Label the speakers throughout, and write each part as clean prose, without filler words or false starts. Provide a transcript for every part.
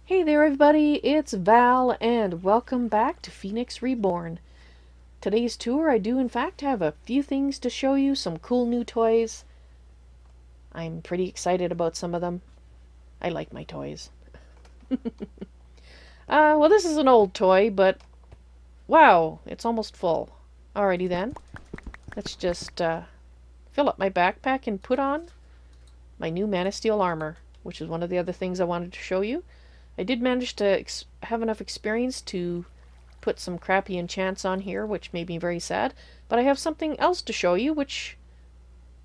Speaker 1: Hey there everybody, it's Val and welcome back to Phoenix Reborn. Today's tour I do in fact have a few things to show you, some cool new toys. I'm pretty excited about some of them. I like my toys. Well this is an old toy, but wow, it's almost full. Alrighty then, let's just fill up my backpack and put on my new Man of Steel armor, which is one of the other things I wanted to show you. I did manage to have enough experience to put some crappy enchants on here, which made me very sad. But I have something else to show you, which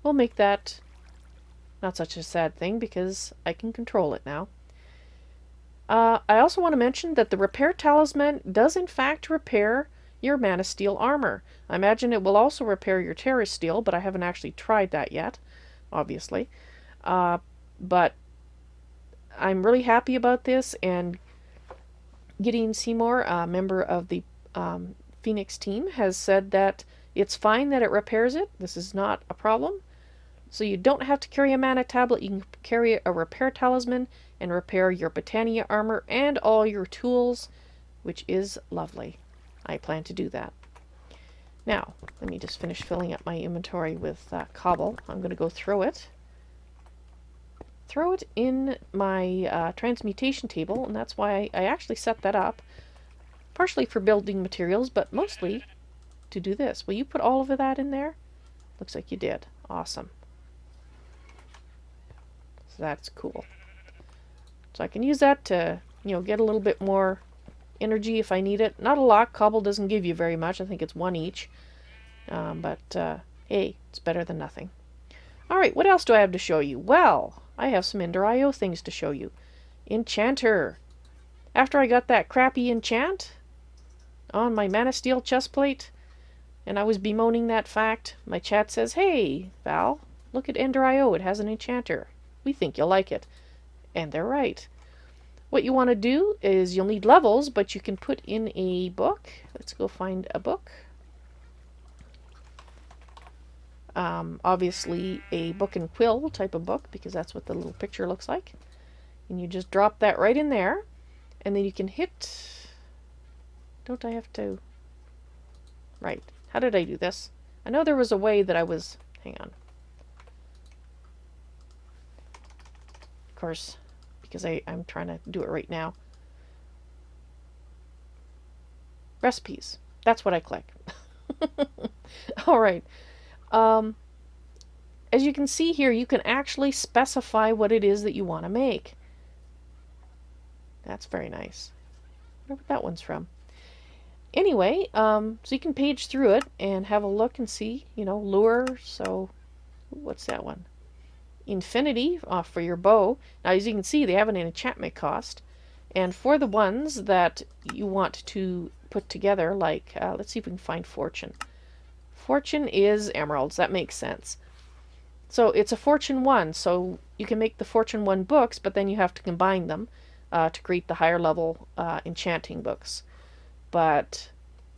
Speaker 1: will make that not such a sad thing, because I can control it now. I also want to mention that the repair talisman does in fact repair your Man of Steel armor. I imagine it will also repair your Terra Steel, but I haven't actually tried that yet, obviously. But I'm really happy about this, and Gideon Seymour, a member of the Phoenix team, has said that it's fine that it repairs it. This is not a problem. So you don't have to carry a mana tablet. You can carry a repair talisman and repair your Britannia armor and all your tools, which is lovely. I plan to do that. Now, let me just finish filling up my inventory with cobble. I'm going to go throw it in my transmutation table, and that's why I actually set that up, partially for building materials, but mostly to do this. Will you put all of that in there? Looks like you did. Awesome. So that's cool. So I can use that to, get a little bit more energy if I need it. Not a lot. Cobble doesn't give you very much. I think it's one each. But hey, it's better than nothing. Alright, what else do I have to show you? Well, I have some Ender.io things to show you. Enchanter. After I got that crappy enchant on my Man of Steel chestplate, and I was bemoaning that fact, my chat says, "Hey, Val, look at Ender.io. It has an enchanter. We think you'll like it." And they're right. What you want to do is you'll need levels, but you can put in a book. Let's go find a book. Obviously a book and quill type of book, because that's what the little picture looks like. And you just drop that right in there, and then you can hit... Don't I have to... Right. How did I do this? I know there was a way that I was... Hang on. Of course, because I'm trying to do it right now. Recipes. That's what I click. Alright. As you can see here, you can actually specify what it is that you want to make. That's very nice. I wonder what that one's from. Anyway, so you can page through it and have a look and see, lure. So, what's that one? Infinity for your bow. Now, as you can see, they have an enchantment cost. And for the ones that you want to put together, like, let's see if we can find Fortune. Fortune is emeralds. That makes sense. So it's a Fortune 1, so you can make the Fortune 1 books, but then you have to combine them to create the higher level enchanting books. But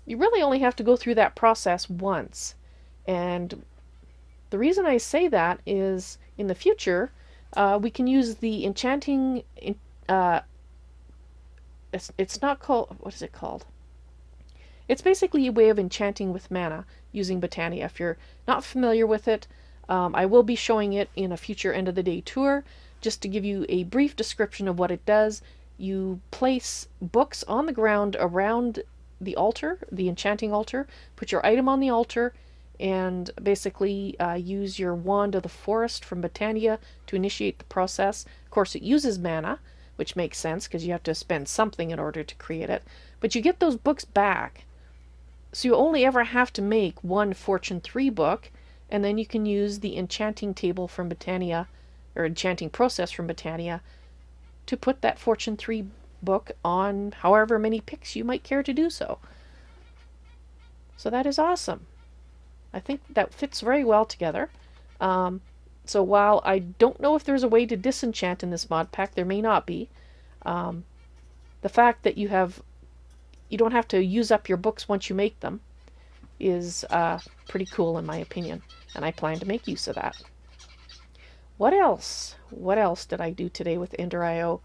Speaker 1: you really only have to go through that process once. And the reason I say that is in the future, we can use the enchanting... it's not called... What is it called? It's basically a way of enchanting with mana using Britannia. If you're not familiar with it, I will be showing it in a future end of the day tour. Just to give you a brief description of what it does, you place books on the ground around the altar, the enchanting altar, put your item on the altar, and basically use your Wand of the Forest from Britannia to initiate the process. Of course, it uses mana, which makes sense because you have to spend something in order to create it. But you get those books back. So you only ever have to make one Fortune 3 book, and then you can use the enchanting table from Britannia, or enchanting process from Britannia, to put that Fortune 3 book on however many picks you might care to do so. So that is awesome. I think that fits very well together. So while I don't know if there's a way to disenchant in this mod pack, there may not be. The fact that you don't have to use up your books once you make them is pretty cool in my opinion, and I plan to make use of that. What else? What else did I do today with Ender.io?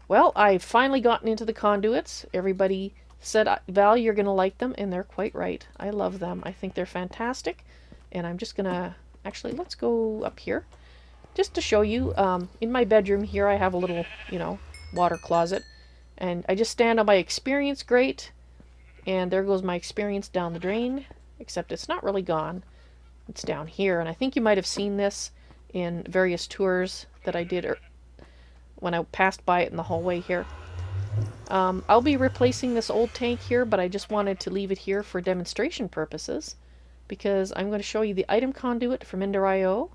Speaker 1: Well, I've finally gotten into the conduits. Everybody said, Val, you're going to like them, and they're quite right. I love them. I think they're fantastic. And I'm just going to, actually, let's go up here. Just to show you, in my bedroom here, I have a little, water closet. And I just stand on my experience grate, and there goes my experience down the drain, except it's not really gone. It's down here, and I think you might have seen this in various tours that I did when I passed by it in the hallway here. I'll be replacing this old tank here, but I just wanted to leave it here for demonstration purposes, because I'm going to show you the item conduit from Ender.io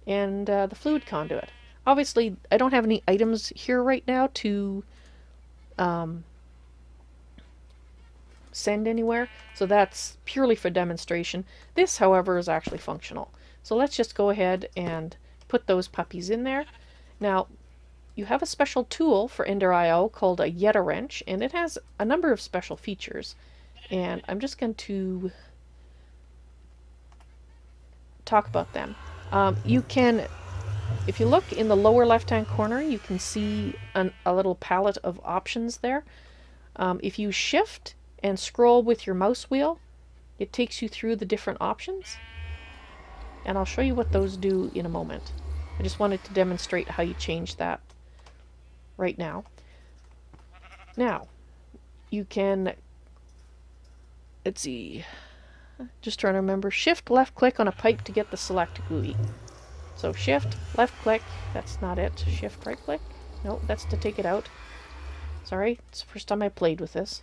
Speaker 1: and the fluid conduit. Obviously, I don't have any items here right now to send anywhere, so that's purely for demonstration. This, however, is actually functional. So let's just go ahead and put those puppies in there. Now, you have a special tool for Ender.io called a yeta wrench, and it has a number of special features. And I'm just going to talk about them. You can, if you look in the lower left-hand corner, you can see a little palette of options there. If you shift and scroll with your mouse wheel, it takes you through the different options. And I'll show you what those do in a moment. I just wanted to demonstrate how you change that right now. Now, you can, let's see, just trying to remember, shift left click on a pipe to get the select GUI. So shift left click, that's not it, shift right click, no, that's to take it out. Sorry, it's the first time I played with this.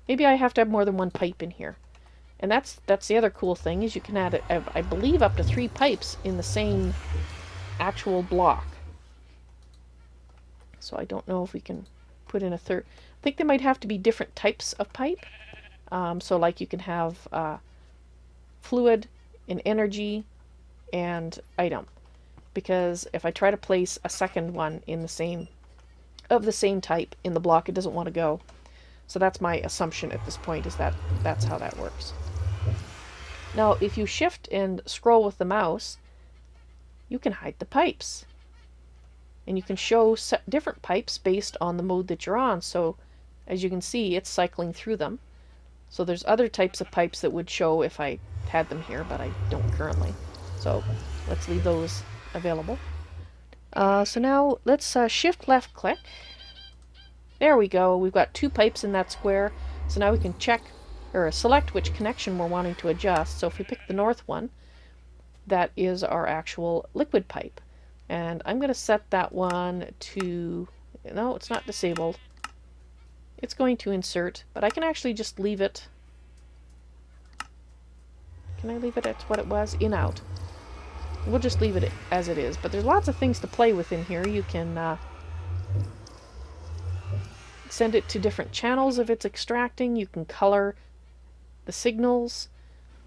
Speaker 1: Maybe I have to have more than one pipe in here. And that's the other cool thing, is you can add, I believe, up to 3 pipes in the same actual block. So I don't know if we can put in a third. I think there might have to be different types of pipe. So like you can have fluid and energy and item. Because if I try to place a second one in the same type in the block, it doesn't want to go. So that's my assumption at this point, is that that's how that works. Now, if you shift and scroll with the mouse, you can hide the pipes. And you can show different pipes based on the mode that you're on. So, as you can see, it's cycling through them. So there's other types of pipes that would show if I had them here, but I don't currently. So let's leave those available. So now let's shift left click. There we go. We've got 2 pipes in that square. So now we can check or select which connection we're wanting to adjust. So if we pick the north one, that is our actual liquid pipe. And I'm going to set that one to, no, it's not disabled. It's going to insert, but I can actually just leave it. Can I leave it at what it was? In, out. We'll just leave it as it is. But there's lots of things to play with in here. You can send it to different channels if it's extracting. You can color the signals.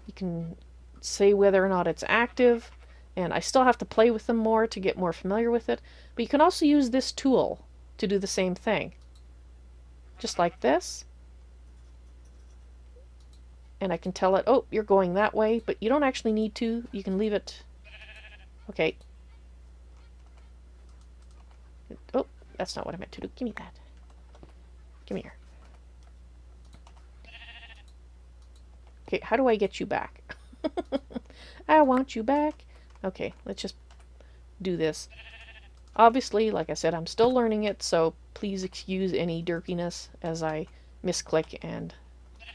Speaker 1: You can say whether or not it's active. And I still have to play with them more to get more familiar with it. But you can also use this tool to do the same thing. Just like this. And I can tell it, oh, you're going that way, but you don't actually need to. You can leave it. Okay. Oh, that's not what I meant to do. Give me that. Come here. Okay, how do I get you back? I want you back. Okay, let's just do this. Obviously, like I said, I'm still learning it, so please excuse any derpiness as I misclick and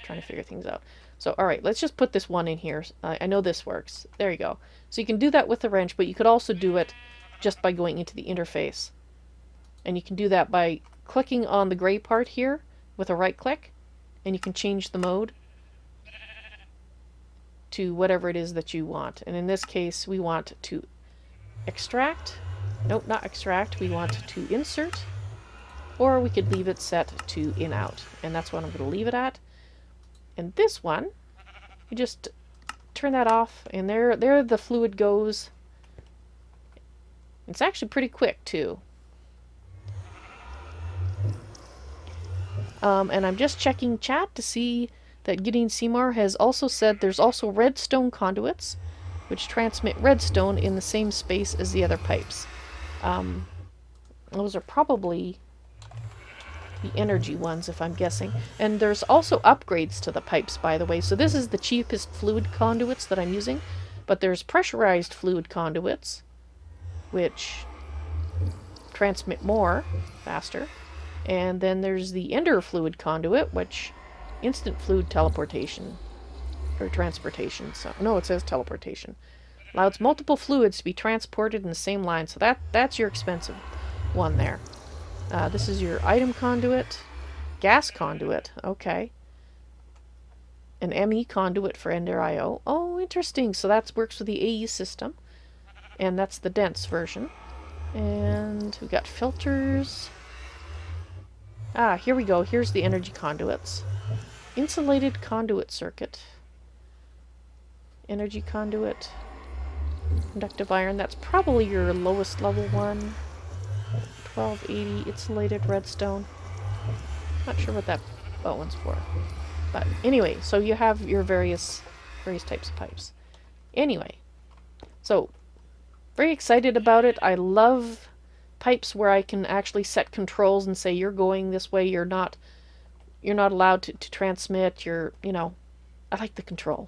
Speaker 1: trying to figure things out. So, alright, let's just put this one in here. I know this works. There you go. So you can do that with the wrench, but you could also do it just by going into the interface. And you can do that by clicking on the gray part here with a right click, and you can change the mode to whatever it is that you want. And in this case, we want to extract. Nope, not extract. We want to insert. Or we could leave it set to in, out. And that's what I'm going to leave it at. And this one, you just turn that off, and there the fluid goes. It's actually pretty quick, too. And I'm just checking chat to see that Gideon Seymour has also said there's also redstone conduits, which transmit redstone in the same space as the other pipes. Those are probably the energy ones, if I'm guessing. And there's also upgrades to the pipes, by the way. So this is the cheapest fluid conduits that I'm using. But there's pressurized fluid conduits, which transmit more, faster. And then there's the ender fluid conduit, which instant fluid teleportation. Or transportation. So no, it says teleportation. Allows multiple fluids to be transported in the same line. So that's your expensive one there. This is your item conduit. Gas conduit. Okay. An ME conduit for Ender IO. Oh, interesting. So that works with the AE system. And that's the dense version. And we got filters. Ah, here we go. Here's the energy conduits. Insulated conduit circuit. Energy conduit. Conductive iron. That's probably your lowest level one. 1280 insulated redstone. Not sure what that one's for. But anyway, so you have your various types of pipes. Anyway, so very excited about it. I love pipes where I can actually set controls and say you're going this way, you're not allowed to transmit, I like the control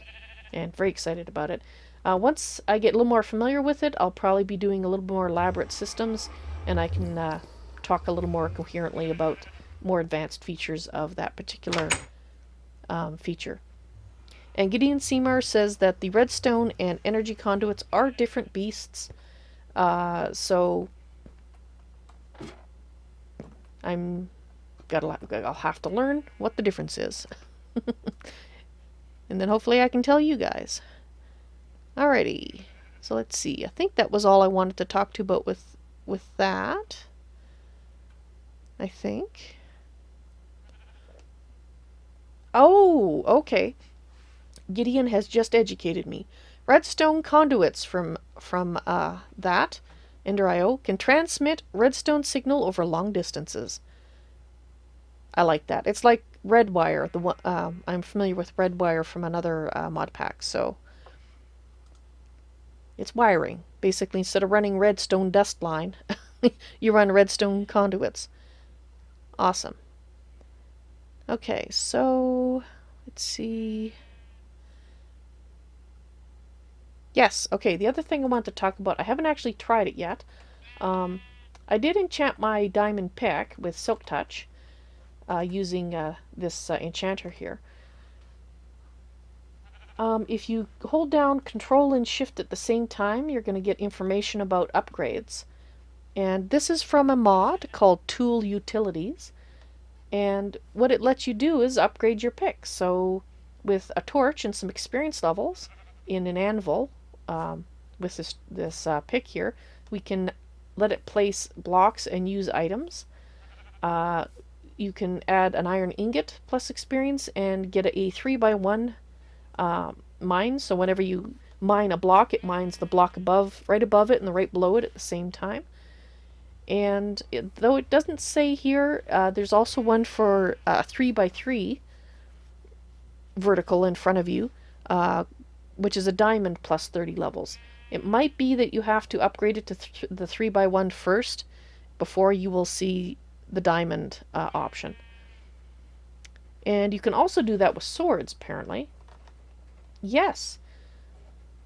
Speaker 1: and very excited about it. Once I get a little more familiar with it, I'll probably be doing a little more elaborate systems, and I can talk a little more coherently about more advanced features of that particular feature. And Gideon Seymour says that the redstone and energy conduits are different beasts, so I'll have to learn what the difference is. And then hopefully I can tell you guys. Alrighty, so let's see. I think that was all I wanted to talk to about with that. I think. Oh, okay. Gideon has just educated me. Redstone conduits from that Ender IO can transmit redstone signal over long distances. I like that. It's like red wire. The one I'm familiar with red wire from another mod pack. So it's wiring. Basically, instead of running redstone dust line, you run redstone conduits. Awesome. Okay, so let's see. Yes, okay, the other thing I want to talk about, I haven't actually tried it yet. I did enchant my diamond pick with Silk Touch using this enchanter here. If you hold down Control and Shift at the same time, you're going to get information about upgrades. And this is from a mod called Tool Utilities. And what it lets you do is upgrade your pick. So with a torch and some experience levels in an anvil, with this pick here, we can let it place blocks and use items. You can add an iron ingot plus experience and get a 3x1 mine. So whenever you mine a block, it mines the block right above it and the right below it at the same time. And though it doesn't say here, there's also one for 3x3 vertical in front of you, which is a diamond plus 30 levels. It might be that you have to upgrade it to the 3x1 first before you will see the diamond option. And you can also do that with swords, apparently. Yes.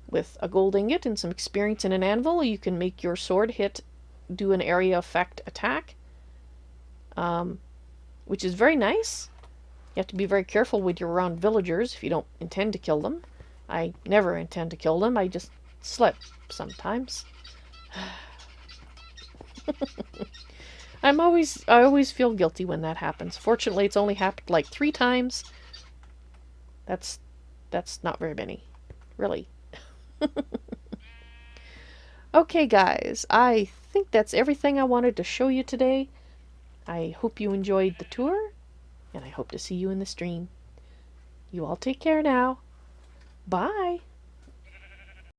Speaker 1: With a gold ingot and some experience in an anvil, you can make your sword do an area effect attack, which is very nice. You have to be very careful when you're around villagers if you don't intend to kill them. I never intend to kill them. I just slip sometimes. I always feel guilty when that happens. Fortunately, it's only happened like 3 times. That's not very many, really. Okay, guys, I think that's everything I wanted to show you today. I hope you enjoyed the tour, and I hope to see you in the stream. You all take care now. Bye.